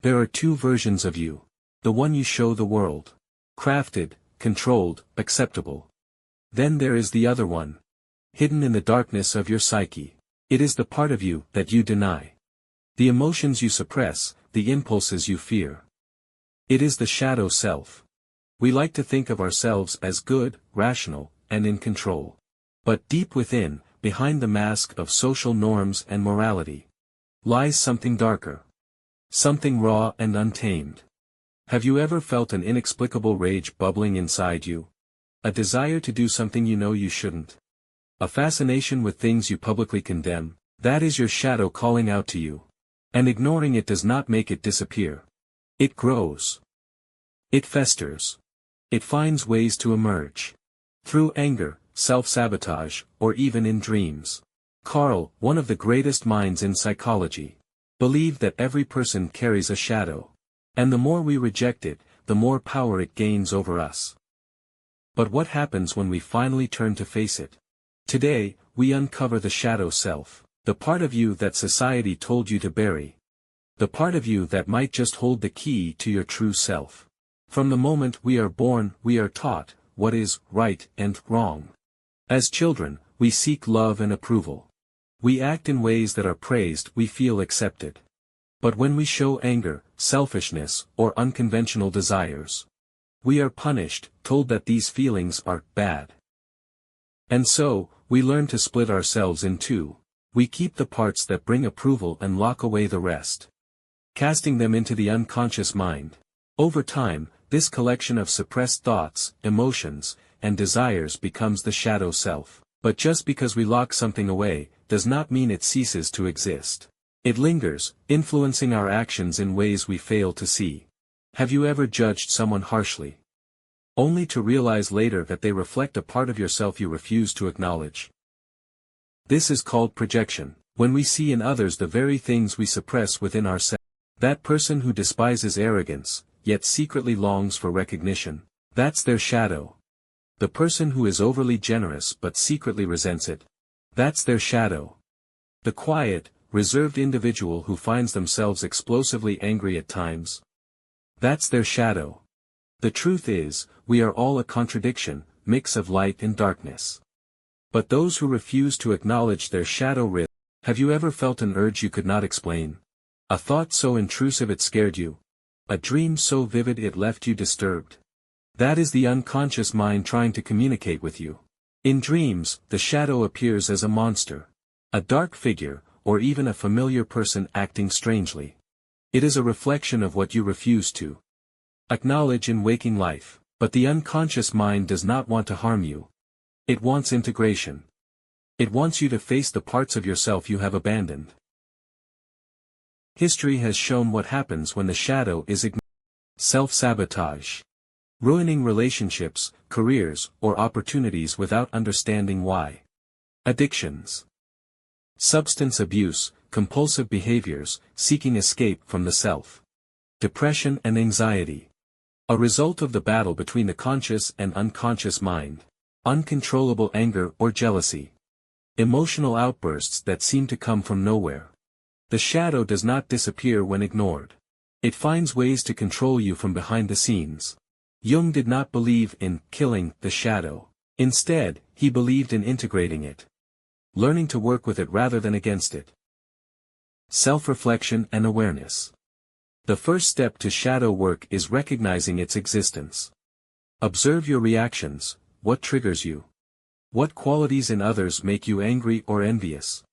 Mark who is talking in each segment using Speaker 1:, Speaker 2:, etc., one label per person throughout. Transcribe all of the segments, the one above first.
Speaker 1: There are two versions of you. The one you show the world. Crafted, controlled, acceptable. Then there is the other one. Hidden in the darkness of your psyche. It is the part of you that you deny. The emotions you suppress, the impulses you fear. It is the shadow self. We like to think of ourselves as good, rational, and in control. But deep within, behind the mask of social norms and morality, lies something darker. Something raw and untamed. Have you ever felt an inexplicable rage bubbling inside you? A desire to do something you know you shouldn't? A fascination with things you publicly condemn? That is your shadow calling out to you. And ignoring it does not make it disappear. It grows. It festers. It finds ways to emerge. Through anger, self-sabotage, or even in dreams. Carl, one of the greatest minds in psychology, believed that every person carries a shadow. And the more we reject it, the more power it gains over us. But what happens when we finally turn to face it? Today, we uncover the shadow self, the part of you that society told you to bury. The part of you that might just hold the key to your true self. From the moment we are born, we are taught what is right and wrong. As children, we seek love and approval. We act in ways that are praised, we feel accepted. But when we show anger, selfishness, or unconventional desires, we are punished, told that these feelings are bad. And so, we learn to split ourselves in two. We keep the parts that bring approval and lock away the rest, casting them into the unconscious mind. Over time, this collection of suppressed thoughts, emotions, and desires becomes the shadow self. But just because we lock something away, does not mean it ceases to exist. It lingers, influencing our actions in ways we fail to see. Have you ever judged someone harshly, only to realize later that they reflect a part of yourself you refuse to acknowledge? This is called projection, when we see in others the very things we suppress within ourselves. That person who despises arrogance, yet secretly longs for recognition, that's their shadow. The person who is overly generous but secretly resents it, that's their shadow. The quiet, reserved individual who finds themselves explosively angry at times, that's their shadow. The truth is, we are all a contradiction, mix of light and darkness. But those who refuse to acknowledge their shadow risk. Have you ever felt an urge you could not explain? A thought so intrusive it scared you? A dream so vivid it left you disturbed? That is the unconscious mind trying to communicate with you. In dreams, the shadow appears as a monster, a dark figure, or even a familiar person acting strangely. It is a reflection of what you refuse to acknowledge in waking life. But the unconscious mind does not want to harm you. It wants integration. It wants you to face the parts of yourself you have abandoned. History has shown what happens when the shadow is ignored. Self-sabotage. Ruining relationships, careers, or opportunities without understanding why. Addictions. Substance abuse, compulsive behaviors, seeking escape from the self. Depression and anxiety. A result of the battle between the conscious and unconscious mind. Uncontrollable anger or jealousy. Emotional outbursts that seem to come from nowhere. The shadow does not disappear when ignored. It finds ways to control you from behind the scenes. Jung did not believe in killing the shadow. Instead, he believed in integrating it. Learning to work with it rather than against it. Self-reflection and awareness. The first step to shadow work is recognizing its existence. Observe your reactions. What triggers you? What qualities in others make you angry or envious?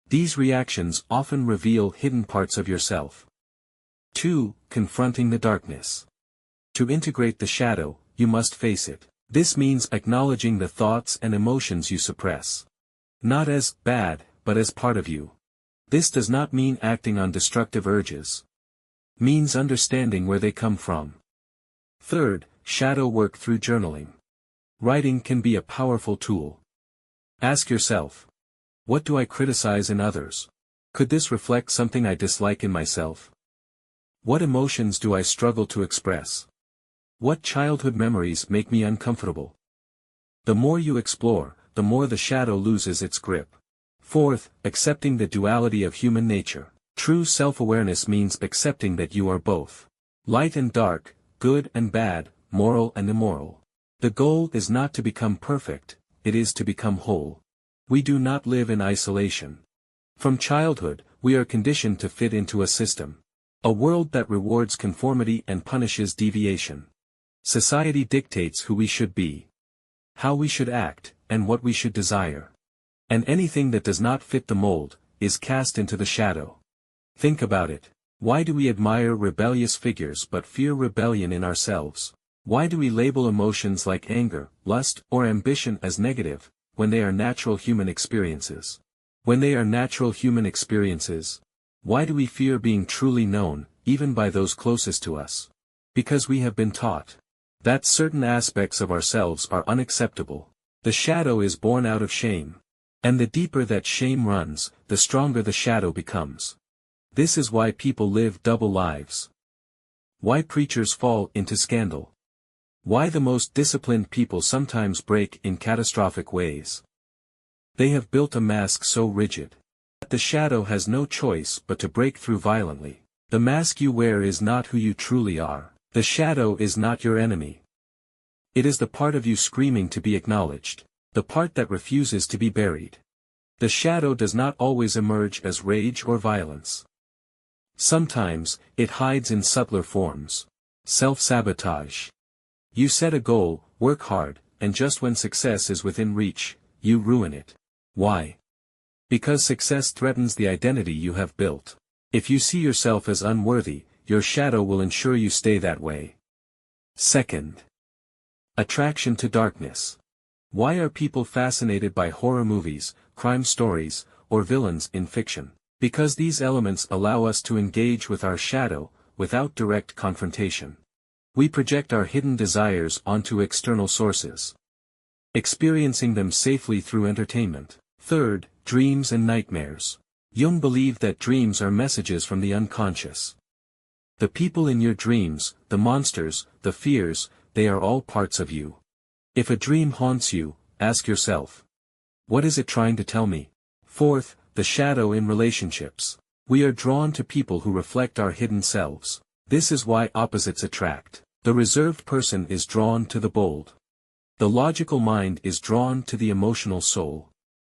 Speaker 1: These reactions often reveal hidden parts of yourself. 2. Confronting the darkness. To integrate the shadow, you must face it. This means acknowledging the thoughts and emotions you suppress. Not as bad, but as part of you. This does not mean acting on destructive urges. Means understanding where they come from. 3. Shadow work through journaling. Writing can be a powerful tool. Ask yourself, what do I criticize in others? Could this reflect something I dislike in myself? What emotions do I struggle to express? What childhood memories make me uncomfortable? The more you explore, the more the shadow loses its grip. 4. Accepting the duality of human nature. True self-awareness means accepting that you are both. Light and dark, good and bad, moral and immoral. The goal is not to become perfect, it is to become whole. We do not live in isolation. From childhood, we are conditioned to fit into a system. A world that rewards conformity and punishes deviation. Society dictates who we should be, how we should act, and what we should desire. And anything that does not fit the mold, is cast into the shadow. Think about it. Why do we admire rebellious figures but fear rebellion in ourselves? Why do we label emotions like anger, lust, or ambition as negative, when they are natural human experiences? When they are natural human experiences, why do we fear being truly known, even by those closest to us? Because we have been taught that certain aspects of ourselves are unacceptable. The shadow is born out of shame. And the deeper that shame runs, the stronger the shadow becomes. This is why people live double lives. Why preachers fall into scandal. Why the most disciplined people sometimes break in catastrophic ways. They have built a mask so rigid that the shadow has no choice but to break through violently. The mask you wear is not who you truly are. The shadow is not your enemy. It is the part of you screaming to be acknowledged, the part that refuses to be buried. The shadow does not always emerge as rage or violence. Sometimes, it hides in subtler forms. Self-sabotage. You set a goal, work hard, and just when success is within reach, you ruin it. Why? Because success threatens the identity you have built. If you see yourself as unworthy, your shadow will ensure you stay that way. Second. Attraction to darkness. Why are people fascinated by horror movies, crime stories, or villains in fiction? Because these elements allow us to engage with our shadow, without direct confrontation. We project our hidden desires onto external sources, experiencing them safely through entertainment. Third, dreams and nightmares. Jung believed that dreams are messages from the unconscious. The people in your dreams, the monsters, the fears, they are all parts of you. If a dream haunts you, ask yourself, what is it trying to tell me? Fourth, the shadow in relationships. We are drawn to people who reflect our hidden selves. This is why opposites attract. The reserved person is drawn to the bold. The logical mind is drawn to the emotional soul.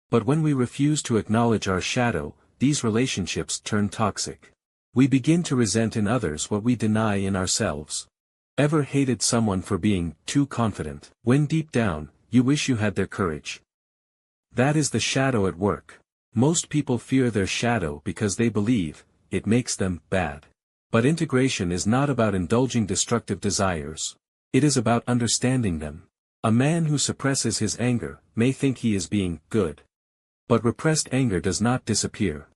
Speaker 1: But when we refuse to acknowledge our shadow, these relationships turn toxic. We begin to resent in others what we deny in ourselves. Ever hated someone for being too confident, when deep down, you wish you had their courage? That is the shadow at work. Most people fear their shadow because they believe it makes them bad. But integration is not about indulging destructive desires. It is about understanding them. A man who suppresses his anger may think he is being good. But repressed anger does not disappear.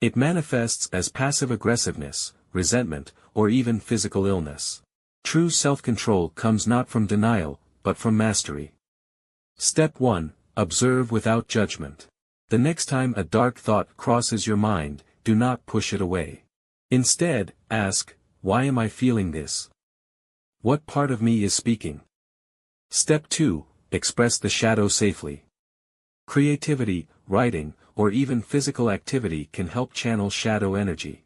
Speaker 1: It manifests as passive aggressiveness, resentment, or even physical illness. True self-control comes not from denial, but from mastery. Step 1. Observe without judgment. The next time a dark thought crosses your mind, do not push it away. Instead, ask, why am I feeling this? What part of me is speaking? Step 2. Express the shadow safely. Creativity, writing, or even physical activity can help channel shadow energy.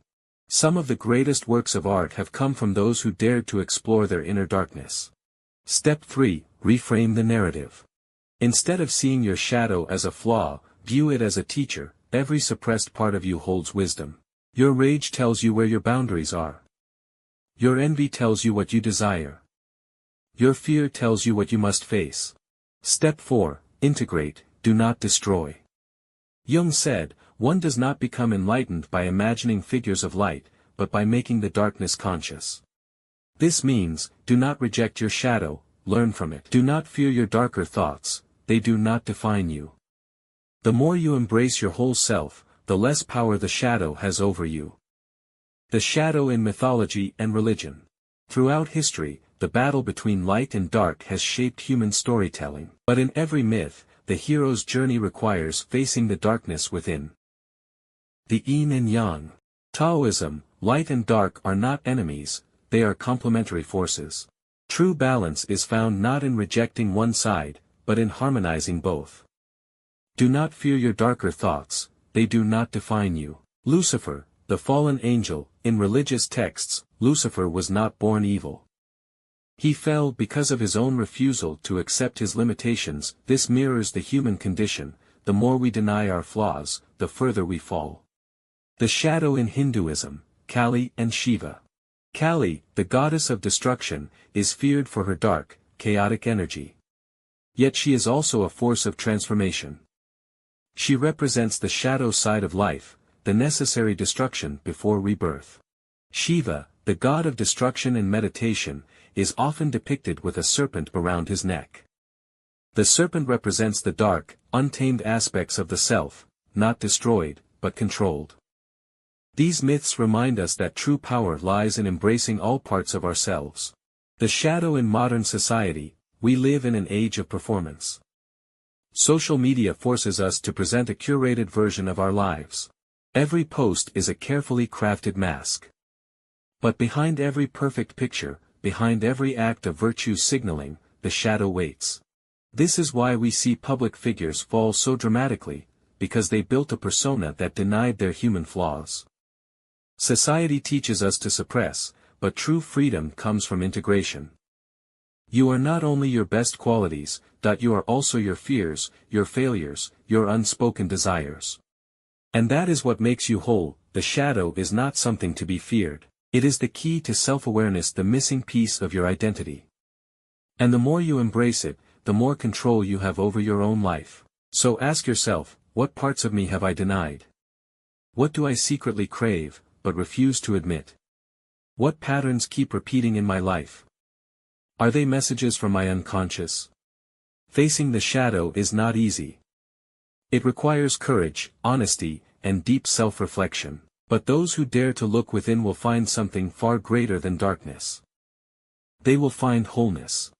Speaker 1: Some of the greatest works of art have come from those who dared to explore their inner darkness. Step 3. Reframe the narrative. Instead of seeing your shadow as a flaw, view it as a teacher. Every suppressed part of you holds wisdom. Your rage tells you where your boundaries are. Your envy tells you what you desire. Your fear tells you what you must face. Step 4. Integrate, do not destroy. Jung said, one does not become enlightened by imagining figures of light, but by making the darkness conscious. This means, do not reject your shadow, learn from it. Do not fear your darker thoughts, they do not define you. The more you embrace your whole self, the less power the shadow has over you. The shadow in mythology and religion. Throughout history, the battle between light and dark has shaped human storytelling. But in every myth, the hero's journey requires facing the darkness within. The yin and yang. Taoism, light and dark are not enemies, they are complementary forces. True balance is found not in rejecting one side, but in harmonizing both. Do not fear your darker thoughts, they do not define you. Lucifer, the fallen angel. In religious texts, Lucifer was not born evil. He fell because of his own refusal to accept his limitations. This mirrors the human condition. The more we deny our flaws, the further we fall. The shadow in Hinduism, Kali and Shiva. Kali, the goddess of destruction, is feared for her dark, chaotic energy. Yet she is also a force of transformation. She represents the shadow side of life, the necessary destruction before rebirth. Shiva, the god of destruction and meditation, is often depicted with a serpent around his neck. The serpent represents the dark, untamed aspects of the self, not destroyed, but controlled. These myths remind us that true power lies in embracing all parts of ourselves. The shadow in modern society. We live in an age of performance. Social media forces us to present a curated version of our lives. Every post is a carefully crafted mask. But behind every perfect picture, behind every act of virtue signaling, the shadow waits. This is why we see public figures fall so dramatically, because they built a persona that denied their human flaws. Society teaches us to suppress, but true freedom comes from integration. You are not only your best qualities, you are also your fears, your failures, your unspoken desires. And that is what makes you whole. The shadow is not something to be feared. It is the key to self-awareness, the missing piece of your identity. And the more you embrace it, the more control you have over your own life. So ask yourself, what parts of me have I denied? What do I secretly crave, but refuse to admit? What patterns keep repeating in my life? Are they messages from my unconscious? Facing the shadow is not easy. It requires courage, honesty, and deep self-reflection. But those who dare to look within will find something far greater than darkness. They will find wholeness.